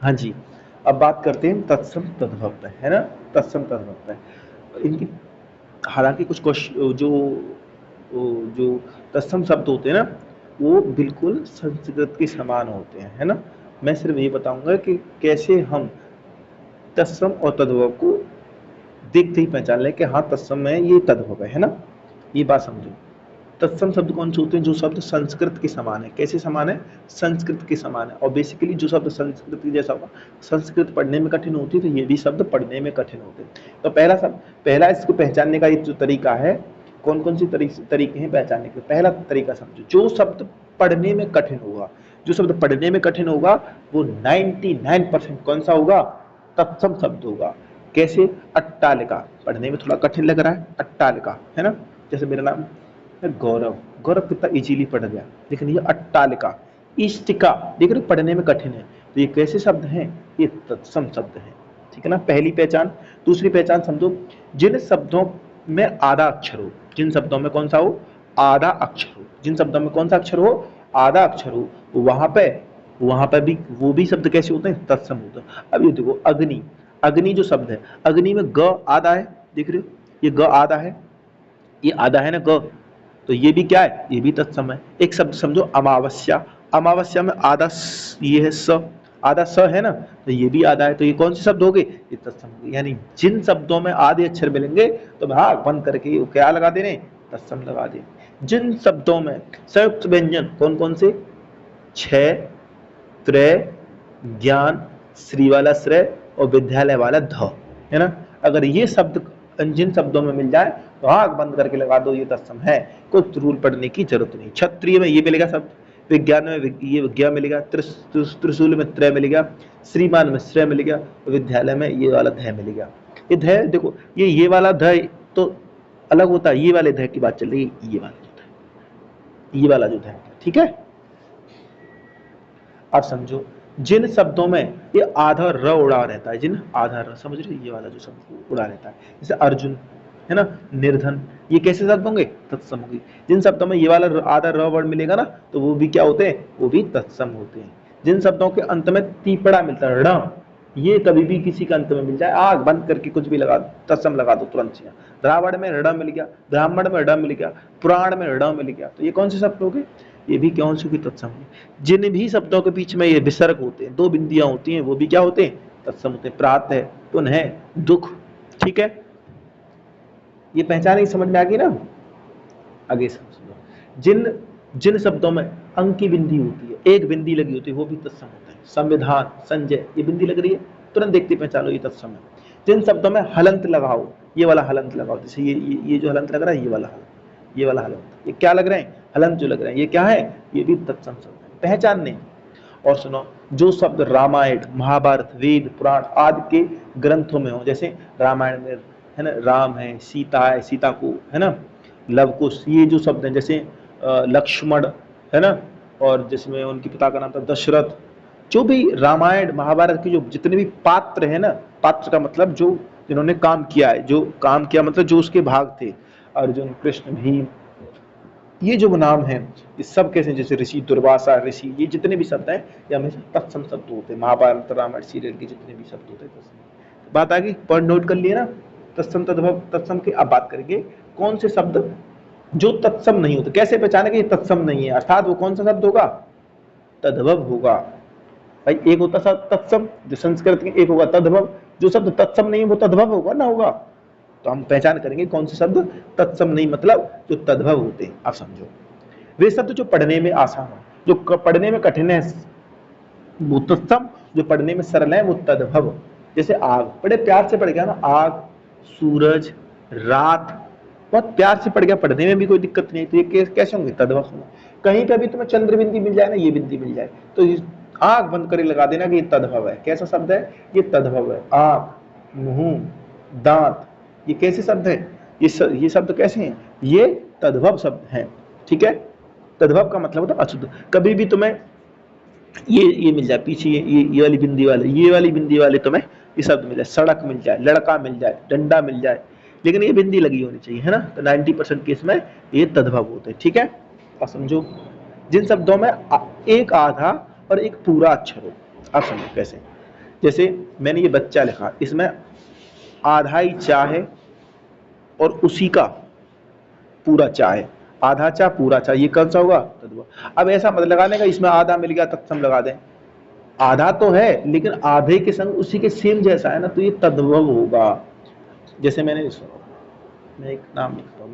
हाँ जी, अब बात करते हैं तत्सम तद्भव पे, है ना? तत्सम तद्भव पे इनकी हालांकि कुछ जो तत्सम शब्द होते हैं ना, वो बिल्कुल संस्कृत के समान होते हैं, है ना? मैं सिर्फ ये बताऊंगा कि कैसे हम तत्सम और तद्भव को देखते ही पहचान लें कि हाँ तत्सम है, ये तद्भव है ना? ये बात समझो। तत्सम शब्द कौन से होते हैं? जो शब्द संस्कृत के समान है। कैसे समान है? संस्कृत के समान है। और बेसिकली जो शब्द संस्कृत के जैसा होगा, संस्कृत पढ़ने में कठिन होती है तो ये भी शब्द पढ़ने में कठिन होते हैं। तो पहला इसको पहचानने का एक जो तरीका है, कौन कौन से तरीके हैं पहचानने के? पहला तरीका समझो, जो शब्द पढ़ने में कठिन होगा, जो शब्द पढ़ने में कठिन होगा वो 99% कौन सा होगा? तत्सम शब्द होगा। कैसे? अट्टालिका पढ़ने में थोड़ा कठिन लग रहा है, अट्टालिका, है ना? जैसे मेरा नाम गौरव, गौरव कितना इजीली पढ़ गया। लेकिन ये अट्टालिका, इष्टिका, देख रहे हो पढ़ने में कठिन है। तो ये कैसे शब्द हैं? ये तत्सम शब्द हैं। ठीक है ना? पहली पहचान। दूसरी पहचान समझो, जिन शब्दों में आधा अक्षर हो, जिन शब्दों में कौन सा हो? आधा अक्षर हो। जिन शब्दों में कौन सा अक्षर हो? आधा अक्षर हो। वहां पे भी वो भी शब्द कैसे होते हैं? तत्सम होते हैं। अब ये देखो, अग्नि, अग्नि जो शब्द है, अग्नि में ग आधा है, देख रहे हो? ये ग आधा है, ये आधा है ना ग, तो ये भी क्या है? ये भी तत्सम है। एक शब्द समझो, अमावस्या, अमावस्या में आधा ये है स, आधा स है ना, तो ये भी आधा है। तो ये कौन से शब्द हो गए? ये तत्सम हो गए। यानी जिन शब्दों में आधे अक्षर मिलेंगे तो भाग बंद करके वो क्या लगा देने? तत्सम लगा दे। जिन शब्दों में संयुक्त व्यंजन कौन कौन से? क्षय, त्रय, ज्ञान, श्री वाला श्रेय और विद्यालय वाला ध, है ना? अगर ये शब्द जिन शब्दों में मिल जाए तो आंख बंद करके लगा दो, ये तत्सम है। कुछ रूल पढ़ने की जरूरत नहीं। क्षत्रिय में ये मिलेगा शब्द, विज्ञान में ये विज्ञा मिलेगा, त्रिशूल में त्रय मिलेगा, श्रीमान में श्रेय मिलेगा, विद्यालय में ये वाला ध मिलेगा। ये ध देखो, ये वाला ध तो अलग होता है, ये वाले ध की बात चल रही है, ये वाला जो ध, ये वाला जो ध, ठीक है? आप समझो, जिन शब्दों में ये आधा र उड़ा रहता है, जिन आधा र, समझ रहे हो? ये वाला जो शब्द उड़ा रहता है, जैसे अर्जुन, है ना? निर्धन, ये कैसे शब्द होंगे? तत्सम होंगे। जिन शब्दों में ये वाला आधा र वर्ड मिलेगा ना, तो वो भी क्या होते हैं? वो भी तत्सम होते हैं। जिन शब्दों के अंत में तीपड़ा मिलता है, ण, ये कभी भी किसी के अंत में मिल जाए, आग बंद करके कुछ भी लगा दो, तत्सम लगा दो तुरंत से। रावण में ऋण मिल गया, ब्राह्मण में ऋण मिल गया, पुराण में ऋण मिल गया, तो ये कौन से शब्द हो गए? ये भी कौन से? तत्सम है। जिन भी शब्दों के बीच में ये विसर्ग होते हैं, दो बिंदियां होती हैं, वो भी क्या होते हैं? तत्सम होते हैं। प्रातः, पुनः, दुख, ठीक है? ये पहचान ही समझ में आ गई ना? आगे समझो, जिन जिन शब्दों में अंक की बिंदी होती है, एक बिंदी लगी होती है, वो भी तत्सम होता है। संविधान, संजय, ये बिंदी लग रही है, तुरंत देखते पहचानो ये तत्सम है। जिन शब्दों में हलंत लगाओ, ये वाला हलंत लगाओ, जैसे ये जो हलंत लग रहा है, ये वाला हलंत, ये वाला हलंत, ये क्या लग रहे हैं? हलंत जो लग रहे हैं, ये क्या है? ये भी तत्सम शब्द है। पहचानने। और सुनो, जो शब्द रामायण, महाभारत, वेद, पुराण आदि के ग्रंथों में हो, जैसे रामायण में, है ना, राम है, सीता है, सीता को, है ना, लव कुश, ये जो शब्द हैं, जैसे लक्ष्मण, है ना, और जिसमें उनके पिता का नाम था दशरथ। जो भी रामायण महाभारत के जो जितने भी पात्र है ना, पात्र का मतलब जो जिन्होंने काम किया है, जो काम किया मतलब जो उसके भाग थे, अर्जुन, कृष्ण, भीम, ये जो नाम है, ये सब कैसे? जैसे ऋषि, दुर्वासा ऋषि, ये जितने भी शब्द हैं ये हमेशा तत्सम शब्द होते हैं। महाभारत, रामायण, सीरियल के जितने भी शब्द होते हैं तत्सम। बात आ गई? पॉइंट नोट कर लिए ना? तत्सम, तद्भव, तत्सम के। अब बात करेंगे कौन से शब्द जो तत्सम नहीं होते, कैसे पहचाने कि ये तत्सम नहीं है, अर्थात वो कौन सा शब्द होगा? तद्भव होगा। भाई एक होता शब्द तत्सम जो संस्कृत के, एक होगा तद्भव। जो शब्द तत्सम नहीं है वो तद्भव होगा ना? होगा। तो हम पहचान करेंगे कौन से शब्द तत्सम नहीं, मतलब जो तद्भव होते हैं। आप समझो, वे शब्द जो पढ़ने में आसान हो, जो पढ़ने में कठिन है वो तत्सम, जो पढ़ने में सरल है वो तद्भव। जैसे आग, बड़े प्यार से पढ़ गया ना, आग, सूरज, रात, बहुत प्यार से पढ़ गया, पढ़ने में भी कोई दिक्कत नहीं, तो ये कैसे होंगे? तद्भव होंगे। कहीं पे भी तुम्हें चंद्र बिंदी मिल जाए ना, ये बिंदी मिल जाए, तो आंख बंद कर लगा देना कि ये तद्भव है। कैसा शब्द है? ये तद्भव है। आंख, मुंह, दांत, ये कैसे शब्द है? ये शब्द कैसे हैं? ये तद्भव शब्द हैं, ठीक है? तद्भव का मतलब होता है अशुद्ध। कभी भी तुम्हें ये मिल जाए पीछे, ये वाली बिंदी वाले, ये वाली बिंदी वाले तुम्हें ये शब्द मिल जाए, सड़क मिल जाए, लड़का मिल जाए, डंडा मिल जाए, लेकिन ये बिंदी लगी होनी चाहिए, है ना? तो 90% केस में ये तद्भव होते हैं, ठीक है? आप समझो, जिन शब्दों में एक आधा और एक पूरा अक्षर हो। आप समझो कैसे? जैसे मैंने ये बच्चा लिखा, इसमें आधा ही चा है और उसी का पूरा चा है, आधा चा पूरा चा, ये कौन सा होगा? तद्भव। अब ऐसा मत लगाने का इसमें आधा मिल गया तत्सम लगा दें, आधा तो है लेकिन आधे के संग उसी के सेम जैसा है ना, तो ये तद्भव होगा। जैसे मैं एक नाम लिखता हूं,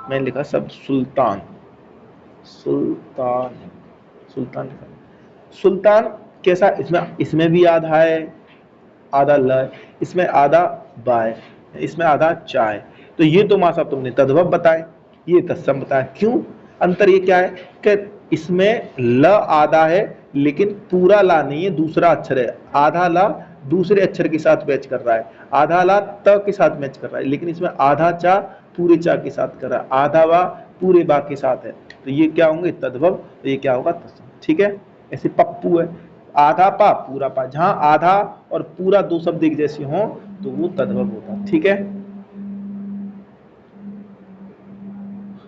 मैंने लिखा शब्द सुल्तान, सुल्तान, सुल्तान लिखा। सुल्तान कैसा? इसमें भी आधा है, आधा ल है, इसमें आधा बा है, इसमें आधा चा है। तो ये तो मां साहब तुमने तद्भव बताए, ये तत्सम बताया। क्यों? अंतर ये क्या है कि इसमें ल आधा है लेकिन पूरा ला नहीं है, दूसरा अक्षर है। आधा ला दूसरे अक्षर के साथ मैच कर रहा है, आधा ला त के साथ मैच कर रहा है, लेकिन इसमें आधा चा पूरे चा के साथ कर रहा है, आधा वा पूरे बा के साथ है। तो ये क्या होंगे? तद्भव। तो ये क्या होगा? तत्सम। ठीक है। ऐसे पप्पू है, आधा पा पूरा पा, जहां आधा और पूरा दो शब्द एक जैसे हों तो वो तद्भव होता है। ठीक है,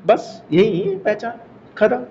बस यही है पहचान, खत्म।